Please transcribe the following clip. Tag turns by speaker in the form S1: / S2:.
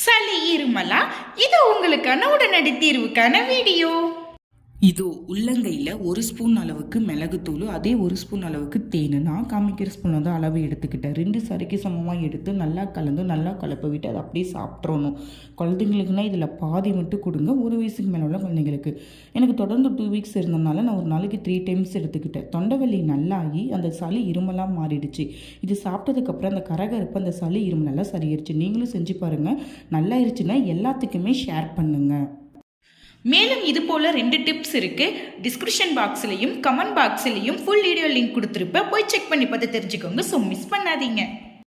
S1: சளி இருமலா? இது உங்களுக்கான உடனடி தீர்வுக்கான வீடியோ.
S2: இதோ உள்ளங்கையில் 1 ஸ்பூன் அளவுக்கு மிளகுத்தூள், அதே 1 ஸ்பூன் அளவுக்கு தேன். நான் காமிக்கிற ஸ்பூன் வந்து அளவு எடுத்துக்கிட்டேன். 2 சரிக்கு சமமாக எடுத்து நல்லா கலந்து நல்லா கலப்ப விட்டு அதை அப்படியே சாப்பிட்றணும். குழந்தைங்களுக்குன்னா இதில் பாதி மட்டும் கொடுங்க. 1 வயசுக்கு மேலே உள்ள குழந்தைங்களுக்கு. எனக்கு தொடர்ந்து 2 வீக்ஸ் இருந்ததுனால நான் ஒரு நாளைக்கு 3 டைம்ஸ் எடுத்துக்கிட்டேன். தொண்டைவலி நல்லாகி அந்த சளி இருமலாக மாறிடுச்சு. இது சாப்பிட்டதுக்கப்புறம் அந்த கரகரப்பு அந்த சளி இருமலெல்லாம் சரியாயிருச்சு. நீங்களும் செஞ்சு பாருங்கள். நல்லாயிருச்சுன்னா எல்லாத்துக்குமே ஷேர் பண்ணுங்கள்.
S1: மேலும் இது போல 2 டிப்ஸ் இருக்கு. டிஸ்கிரிப்ஷன் பாக்ஸ்லையும் கமெண்ட் பாக்ஸ்லையும் ஃபுல் வீடியோ லிங்க் கொடுத்துருப்பேன். போய் செக் பண்ணி பார்த்து தெரிஞ்சுக்கோங்க. ஸோ மிஸ் பண்ணாதீங்க.